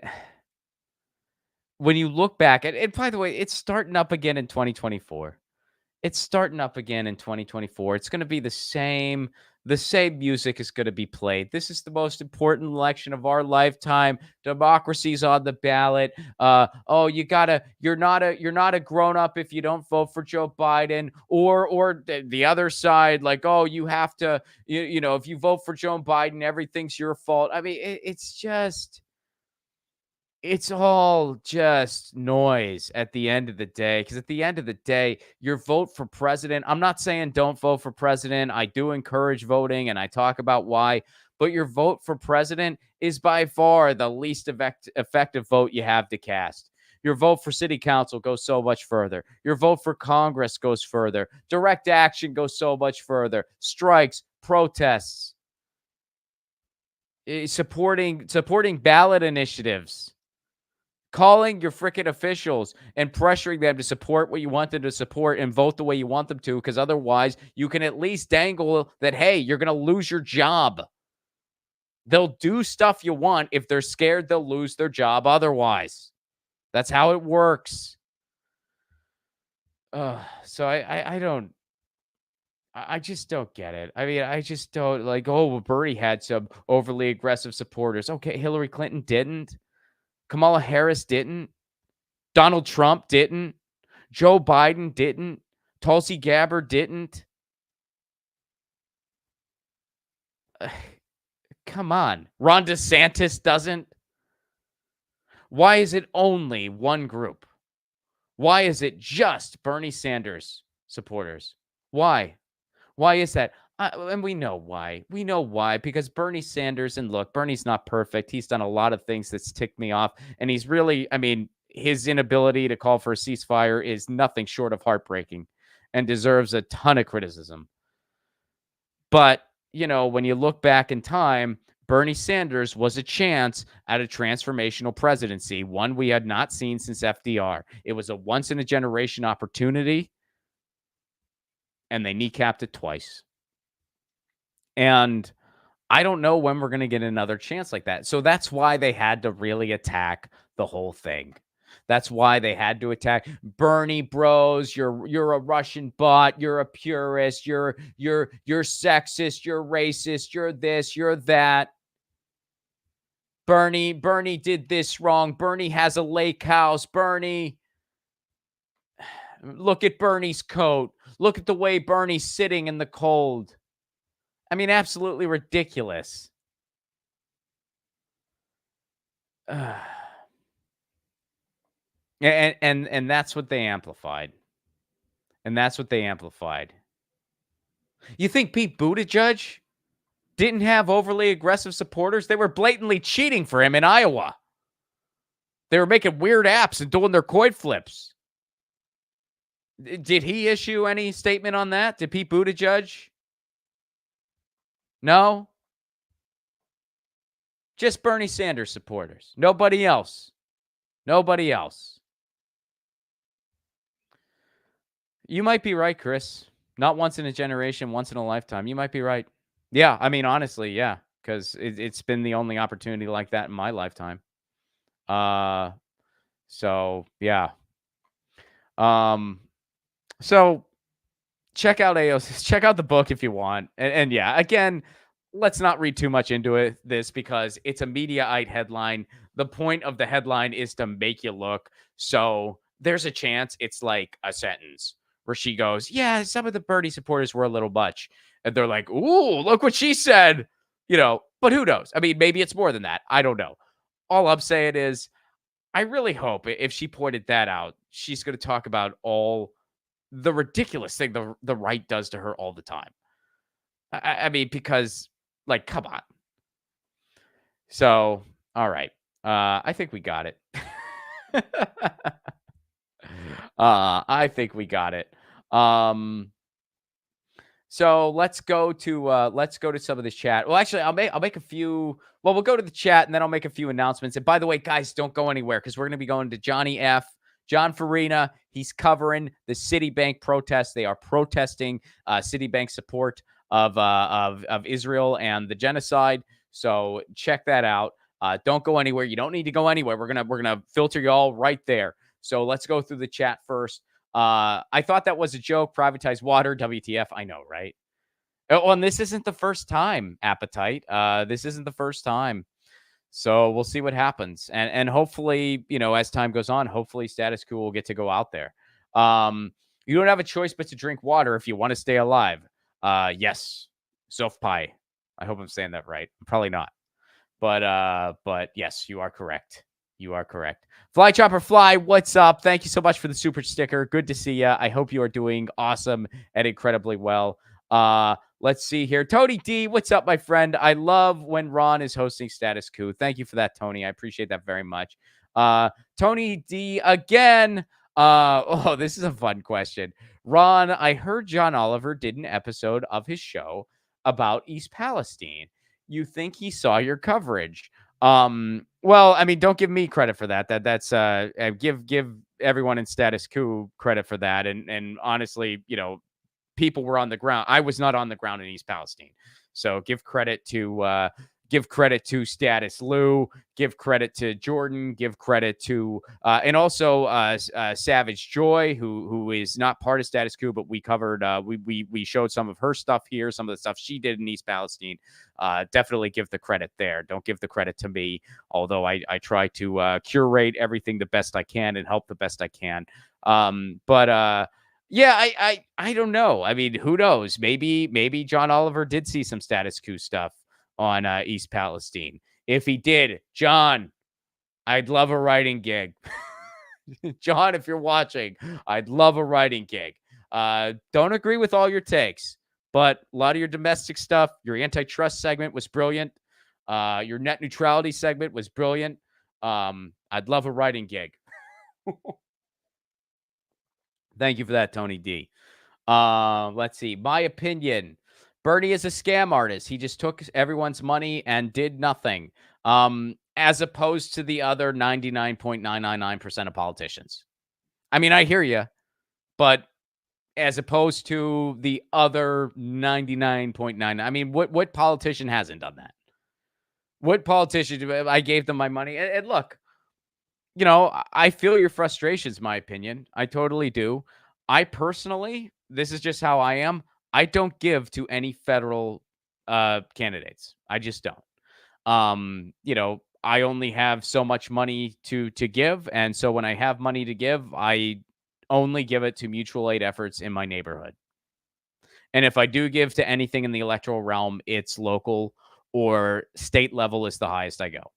when you look back at it, by the way, it's starting up again in 2024. It's starting up again in 2024. It's going to be the same music is going to be played. This is the most important election of our lifetime. Democracy's on the ballot. You're not a grown up if you don't vote for Joe Biden, or the other side, you have to, if you vote for Joe Biden, everything's your fault. I mean, it's all just noise at the end of the day, because at the end of the day, your vote for president, I'm not saying don't vote for president. I do encourage voting, and I talk about why, but your vote for president is by far the least effective vote you have to cast. Your vote for city council goes so much further. Your vote for Congress goes further. Direct action goes so much further. Strikes, protests, supporting ballot initiatives. Calling your freaking officials and pressuring them to support what you want them to support and vote the way you want them to, because otherwise you can at least dangle that, hey, you're going to lose your job. They'll do stuff you want if they're scared they'll lose their job otherwise. That's how it works. So I just don't get it. I mean, I just don't Bernie had some overly aggressive supporters. Okay, Hillary Clinton didn't. Kamala Harris didn't. Donald Trump didn't. Joe Biden didn't. Tulsi Gabbard didn't. Come on. Ron DeSantis doesn't. Why is it only one group? Why is it just Bernie Sanders supporters? Why? Why is that? And we know why. We know why, because Bernie Sanders, and look, Bernie's not perfect. He's done a lot of things that's ticked me off. And he's really, his inability to call for a ceasefire is nothing short of heartbreaking and deserves a ton of criticism. But, when you look back in time, Bernie Sanders was a chance at a transformational presidency, one we had not seen since FDR. It was a once-in-a-generation opportunity, and they kneecapped it twice. And I don't know when we're going to get another chance like that. So that's why they had to really attack the whole thing. That's why they had to attack Bernie bros. You're a Russian bot. You're a purist. You're sexist. You're racist. You're this. You're that. Bernie did this wrong. Bernie has a lake house. Bernie, look at Bernie's coat. Look at the way Bernie's sitting in the cold. Absolutely ridiculous. And that's what they amplified. And that's what they amplified. You think Pete Buttigieg didn't have overly aggressive supporters? They were blatantly cheating for him in Iowa. They were making weird apps and doing their coin flips. Did he issue any statement on that? Did Pete Buttigieg? No? Just Bernie Sanders supporters. Nobody else. Nobody else. You might be right, Chris. Not once in a generation, once in a lifetime. You might be right. Yeah, honestly, yeah, because it's been the only opportunity like that in my lifetime. So, yeah. So check out AOC. Check out the book if you want. And yeah, again, let's not read too much into this because it's a Mediaite headline. The point of the headline is to make you look. So there's a chance it's like a sentence where she goes, yeah, some of the Bernie supporters were a little much. And they're like, ooh, look what she said. But who knows? Maybe it's more than that. I don't know. All I'm saying is I really hope if she pointed that out, she's going to talk about all the ridiculous thing the right does to her all the time. Because, come on. So, all right. I think we got it. I think we got it. So let's go to some of this chat. Well, actually, I'll make a few. Well, we'll go to the chat and then I'll make a few announcements. And by the way, guys, don't go anywhere because we're going to be going to Johnny F. John Farina. He's covering the Citibank protests. They are protesting Citibank support of Israel and the genocide. So check that out. Don't go anywhere. You don't need to go anywhere. We're gonna filter you all right there. So let's go through the chat first. I thought that was a joke. Privatize water. WTF? I know, right? Oh, and this isn't the first time, Appetite. This isn't the first time. So we'll see what happens. And hopefully, as time goes on, hopefully Status Coup will get to go out there. You don't have a choice but to drink water if you want to stay alive. Yes. Soft pie. I hope I'm saying that right. Probably not. But yes, you are correct. You are correct. Fly Chopper Fly, what's up? Thank you so much for the super sticker. Good to see you. I hope you are doing awesome and incredibly well. Let's see here. Tony D, what's up, my friend? I love when Ron is hosting Status Coup. Thank you for that, Tony. I appreciate that very much. Tony D again. This is a fun question. Ron, I heard John Oliver did an episode of his show about East Palestine. You think he saw your coverage? Well, don't give me credit for that. That's give everyone in Status Coup credit for that. And honestly, people were on the ground. I was not on the ground in East Palestine. So give credit to Status Lou, give credit to Jordan, give credit to and also Savage Joy, who is not part of Status Coup, but we covered we showed some of her stuff here, some of the stuff she did in East Palestine. Definitely give the credit there. Don't give the credit to me, although I try to curate everything the best I can and help the best I can. Yeah, I don't know. Who knows? Maybe John Oliver did see some Status Coup stuff. on East Palestine. If he did, John, I'd love a writing gig. John, if you're watching, I'd love a writing gig. Don't agree with all your takes, but a lot of your domestic stuff, your antitrust segment was brilliant. Your net neutrality segment was brilliant. I'd love a writing gig. Thank you for that, Tony D. Let's see. My opinion. Bernie is a scam artist. He just took everyone's money and did nothing. As opposed to the other 99.999% of politicians. I mean, I hear you, but as opposed to the other 99.9, I mean, what politician hasn't done that? What politician? I gave them my money. And look, I feel your frustrations, my opinion. I totally do. I personally, this is just how I am. I don't give to any federal candidates. I just don't. I only have so much money to give, and so when I have money to give, I only give it to mutual aid efforts in my neighborhood. And if I do give to anything in the electoral realm, it's local or state level is the highest I go.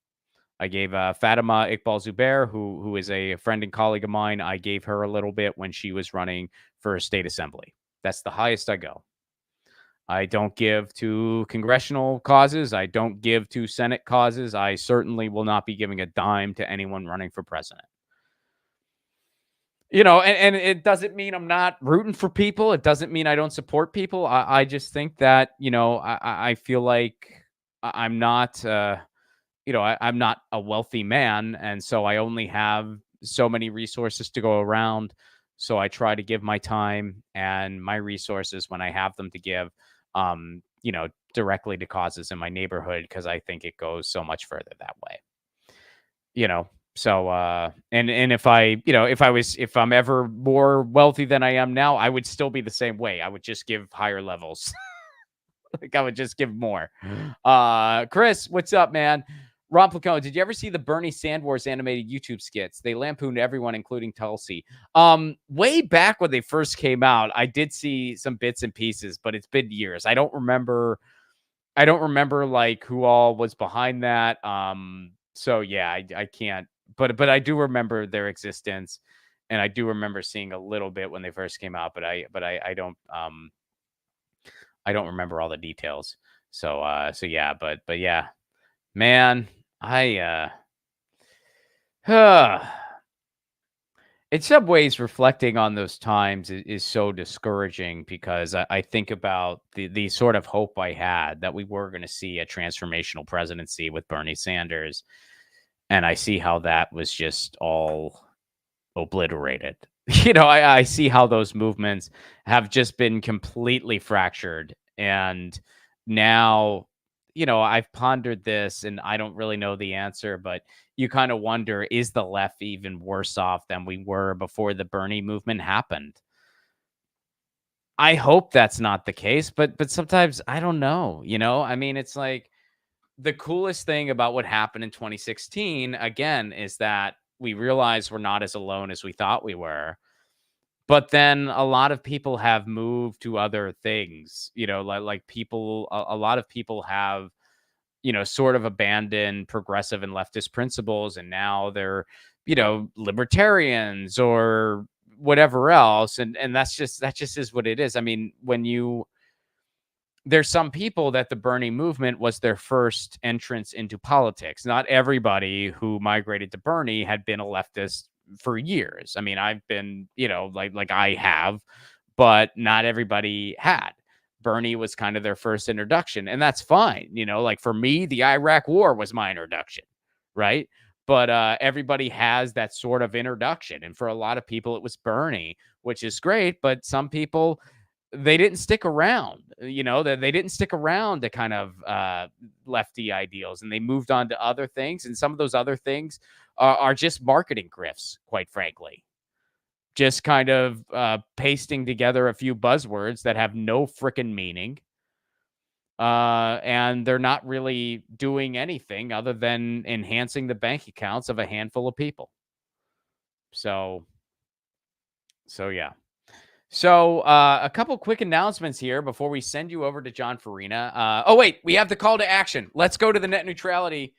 I gave Fatima Iqbal Zubair, who is a friend and colleague of mine. I gave her a little bit when she was running for a state assembly. That's the highest I go. I don't give to congressional causes. I don't give to Senate causes. I certainly will not be giving a dime to anyone running for president. And it doesn't mean I'm not rooting for people. It doesn't mean I don't support people. I just think that, I feel like I'm not, I'm not a wealthy man. And so I only have so many resources to go around. So I try to give my time and my resources when I have them to give, directly to causes in my neighborhood, because I think it goes so much further that way. So and if if I'm ever more wealthy than I am now, I would still be the same way. I would just give higher levels. Like I would just give more. Chris, what's up, man? Ron Placone, did you ever see the Bernie Sandwars animated YouTube skits? They lampooned everyone, including Tulsi. Way back when they first came out, I did see some bits and pieces, but it's been years. I don't remember like who all was behind that. So yeah, I can't. But I do remember their existence, and I do remember seeing a little bit when they first came out. But I don't remember all the details. So yeah, but yeah, man, in some ways, reflecting on those times is so discouraging, because I think about the sort of hope I had that we were going to see a transformational presidency with Bernie Sanders. And I see how that was just all obliterated. I see how those movements have just been completely fractured. And now, I've pondered this and I don't really know the answer, but you kind of wonder, is the left even worse off than we were before the Bernie movement happened? I hope that's not the case, but sometimes I don't know, I mean, it's like, the coolest thing about what happened in 2016, again, is that we realized we're not as alone as we thought we were. But then a lot of people have moved to other things, like people, a lot of people have, sort of abandoned progressive and leftist principles. And now they're, libertarians or whatever else. And that just is what it is. I mean, there's some people that the Bernie movement was their first entrance into politics. Not everybody who migrated to Bernie had been a leftist for years. I mean, I've been, like I have, but not everybody had. Bernie was kind of their first introduction, and that's fine. Like for me, the Iraq War was my introduction, right? But everybody has that sort of introduction. And for a lot of people, it was Bernie, which is great. But some people, they didn't stick around, they didn't stick around to kind of lefty ideals, and they moved on to other things. And some of those other things are just marketing grifts, quite frankly. Just kind of pasting together a few buzzwords that have no freaking meaning. And they're not really doing anything other than enhancing the bank accounts of a handful of people. So yeah. So, a couple quick announcements here before we send you over to John Farina. Oh, wait, we have the call to action. Let's go to the net neutrality.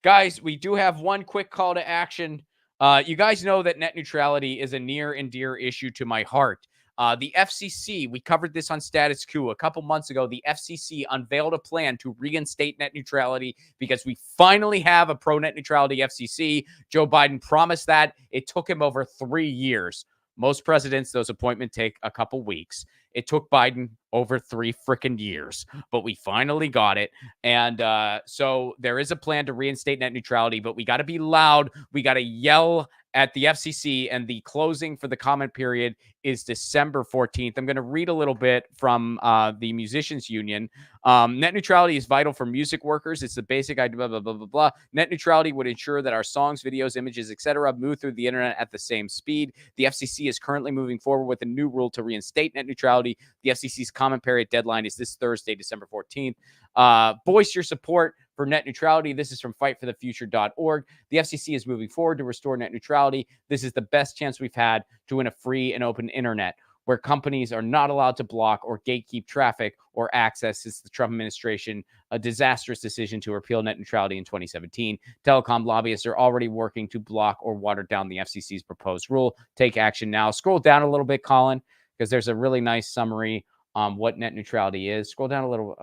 Guys, we do have one quick call to action. You guys know that net neutrality is a near and dear issue to my heart. The FCC, we covered this on Status Coup a couple months ago. The FCC unveiled a plan to reinstate net neutrality because we finally have a pro net neutrality FCC. Joe Biden promised that. It took him over 3 years. Most presidents, those appointments take a couple weeks. It took Biden over 3 freaking years, but we finally got it. And so there is a plan to reinstate net neutrality, but we got to be loud. We got to yell at the FCC, and the closing for the comment period is December 14th. I'm going to read a little bit from the Musicians Union. Net neutrality is vital for music workers. It's the basic idea, blah, blah, blah, blah, blah. Net neutrality would ensure that our songs, videos, images, etc. move through the internet at the same speed. The FCC is currently moving forward with a new rule to reinstate net neutrality. The FCC's comment period deadline is this Thursday, December 14th. Voice your support for net neutrality. This is from fightforthefuture.org. The FCC is moving forward to restore net neutrality. This is the best chance we've had to win a free and open internet where companies are not allowed to block or gatekeep traffic or access since the Trump administration, a disastrous decision to repeal net neutrality in 2017. Telecom lobbyists are already working to block or water down the FCC's proposed rule. Take action now. Scroll down a little bit, Colin, because there's a really nice summary on what net neutrality is. Scroll down a little.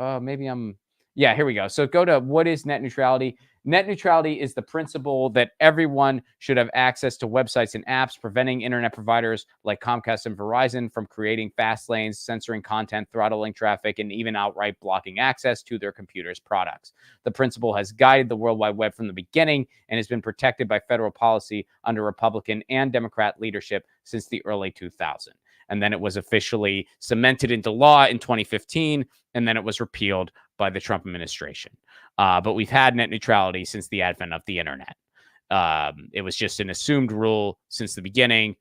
Yeah, here we go. So go to what is net neutrality. Net neutrality is the principle that everyone should have access to websites and apps, preventing internet providers like Comcast and Verizon from creating fast lanes, censoring content, throttling traffic, and even outright blocking access to their computers' products. The principle has guided the World Wide Web from the beginning and has been protected by federal policy under Republican and Democrat leadership since the early 2000s. And then it was officially cemented into law in 2015, and then it was repealed by the Trump administration. But we've had net neutrality since the advent of the internet. It was just an assumed rule since the beginning,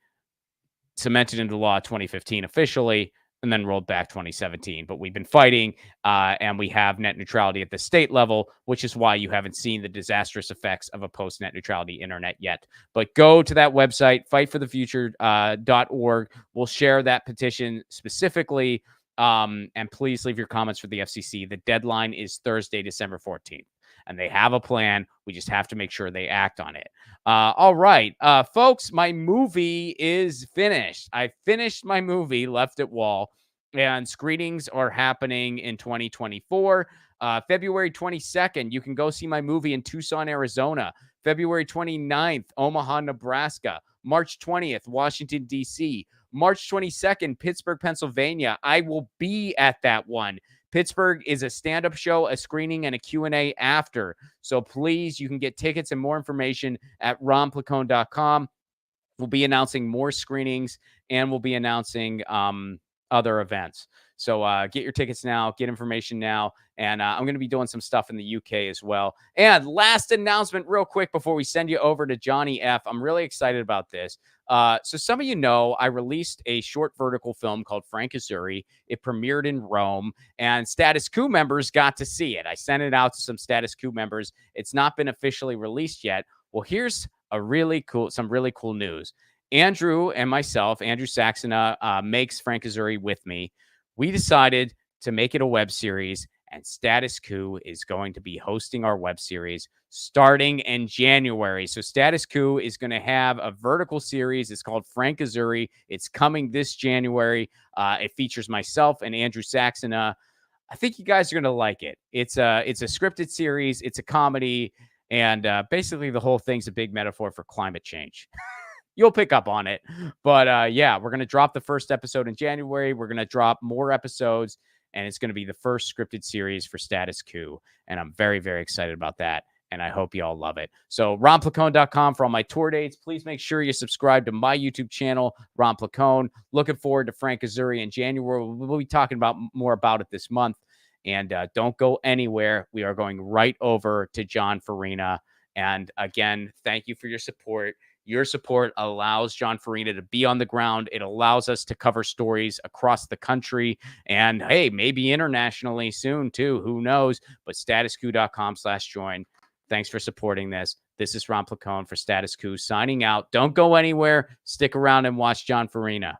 cemented into law 2015 officially, and then rolled back 2017. But we've been fighting, and we have net neutrality at the state level, which is why you haven't seen the disastrous effects of a post-net neutrality internet yet. But go to that website, fightforthefuture.org. We'll share that petition specifically, and please leave your comments for the FCC. The deadline is Thursday, December 14th. And they have a plan. We just have to make sure they act on it. All right, folks, my movie is finished. I finished my movie, Left at Wall, and screenings are happening in 2024. February 22nd, you can go see my movie in Tucson, Arizona. February 29th, Omaha, Nebraska. March 20th, Washington, D.C. March 22nd, Pittsburgh, Pennsylvania. I will be at that one. Pittsburgh is a stand-up show, a screening, and a Q&A after. So please, you can get tickets and more information at ronplacone.com. We'll be announcing more screenings, and we'll be announcing other events. So get your tickets now, get information now, and I'm going to be doing some stuff in the UK as well. And last announcement real quick before we send you over to Johnny F. I'm really excited about this. So some of you know I released a short vertical film called Frank Azzurri. It premiered in Rome, and Status Coup members got to see it. I sent it out to some Status Coup members. It's not been officially released yet. Well, here's some really cool news. Andrew and myself, Andrew Saxena, makes Frank Azzurri with me. We decided to make it a web series, and Status Coup is going to be hosting our web series starting in January. So Status Coup is going to have a vertical series. It's called Frank Azzurri. It's coming this January. It features myself and Andrew Saxena. I think you guys are going to like it. It's a scripted series. It's a comedy. And basically the whole thing's a big metaphor for climate change. You'll pick up on it. But yeah, we're going to drop the first episode in January. We're going to drop more episodes, and it's going to be the first scripted series for Status Coup. And I'm very, very excited about that. And I hope you all love it. So ronplacone.com for all my tour dates. Please make sure you subscribe to my YouTube channel, Ron Placone. Looking forward to Frank Azzurri in January. We'll be talking more about it this month. And don't go anywhere. We are going right over to John Farina. And again, thank you for your support. Your support allows John Farina to be on the ground. It allows us to cover stories across the country and, hey, maybe internationally soon, too. Who knows? But statuscoup.com/join. Thanks for supporting this. This is Ron Placone for Status Coup signing out. Don't go anywhere. Stick around and watch John Farina.